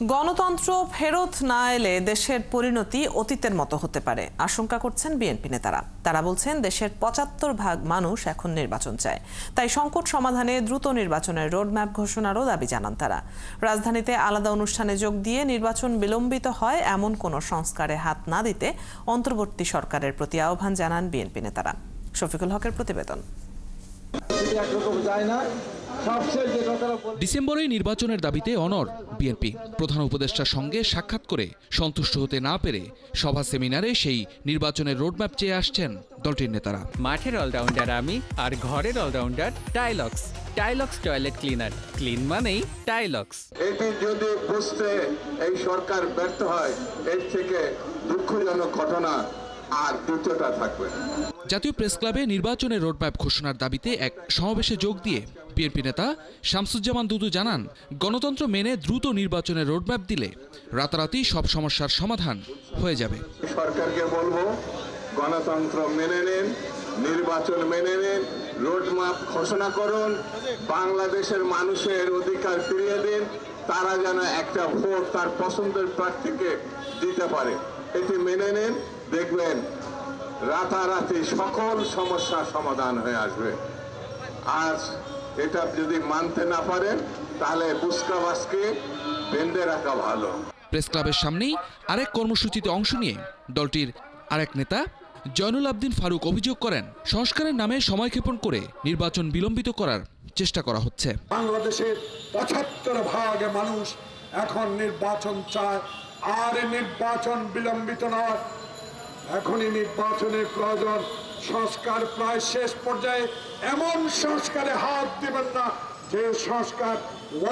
গণতন্ত্র ফেরত না এলে দেশের পরিণতি অতীতের মতো হতে পারে আশঙ্কা করছেন বিএনপি নেতারা। তারা বলছেন দেশের ৭৫% মানুষ এখন নির্বাচন চায়, তাই সংকট সমাধানে দ্রুত নির্বাচনের রোডম্যাপ ঘোষণারও দাবি জানান তারা। রাজধানীতে আলাদা অনুষ্ঠানে যোগ দিয়ে নির্বাচন বিলম্বিত হয় এমন কোনো সংস্কারে হাত না দিতে অন্তর্বর্তী সরকারের প্রতি আহ্বান জানান বিএনপি নেতারা। শফিকুল হকের প্রতিবেদন। ডিসেম্বরে নির্বাচনের দাবিতে অনড় বিএনপি। প্রধান উপদেষ্টার সঙ্গে সাক্ষাৎ করে সন্তুষ্ট হতে না পেরে সভা সেমিনারে সেই নির্বাচনের রোডম্যাপ চেয়ে আসছেন দলটির নেতারা। মাঠের অলরাউন্ডার আমি, আর ঘরের allrounder Tylox. Tylox toilet cleaner, clean মানেই টাইলক্স। এটি যদি বুঝতে এই সরকার ব্যর্থ হয়, এর থেকে দুঃখজনক ঘটনা আর দ্বিতীয়টা থাকবে। জাতীয় প্রেস ক্লাবে নির্বাচনের রোডম্যাপ ঘোষণার দাবিতে এক সমাবেশে যোগ দিয়ে বিএনপি নেতা শামসুজ্জামান দুদু জানান, গণতন্ত্র মেনে দ্রুত নির্বাচনের রোডম্যাপ দিলে রাতারাতি সব সমস্যার সমাধান হয়ে যাবে। সরকারকে বলবো, গণতন্ত্র মেনে নিন, নির্বাচন মেনে নিন, রোডম্যাপ ঘোষণা করুন, বাংলাদেশের মানুষের অধিকার ফিরিয়ে দিন, তারা যেন একটা ভোট তার পছন্দের প্রার্থীকে দিতে পারে। এটি মেনে নিন, দেখবেন রাতারাতি সকল সমস্যার সমাধান হয়ে আসবে। আজ এটা যদি মানতে না পারেন, তাহলে বুসকাবাসকে বেঁধে রাখা ভালো। প্রেস ক্লাবের সামনেই আরেক কর্মসূচিতে অংশ নিয়ে দলটির আরেক নেতা জয়নুল আবদিন ফারুক অভিযোগ করেন, সংস্কারের নামে সময়ক্ষেপণ করে নির্বাচন বিলম্বিত করার চেষ্টা করা হচ্ছে। বাংলাদেশের ৭৫% মানুষ এখন নির্বাচন চায়, আর নির্বাচন বিলম্বিত নয়, এখনই নির্বাচনের প্রয়োজন। সংস্কার প্রায় শেষ পর্যায়ে, এমন সংস্কারে হাত দিবেন না যে সংস্কার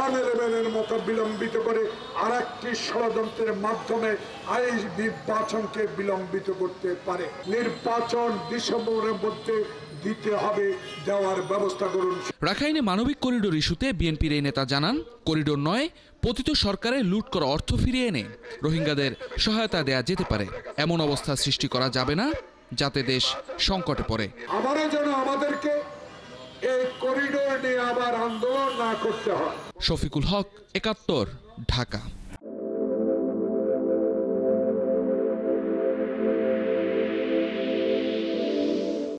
111-এর মতো বিলম্বিত করে আরেকটি ষড়যন্ত্রের মাধ্যমে এই নির্বাচনকে বিলম্বিত করতে পারে। নির্বাচন ডিসেম্বরের মধ্যে দিতে হবে, দেওয়ার ব্যবস্থা করুন। রাখাইনে মানবিক করিডোর ইস্যুতে বিএনপির এই নেতা জানান, করিডোর নয়, পতিত সরকারের লুট করা অর্থ ফিরিয়ে এনে রোহিঙ্গাদের সহায়তা দেয়া যেতে পারে। এমন অবস্থা সৃষ্টি করা যাবে না যাতে দেশ সংকটে পড়ে। আবারও যেন আমাদেরকে এই করিডোর নিয়ে আবার আন্দোলন না করতে হয়। শফিকুল হক, ৭১, ঢাকা।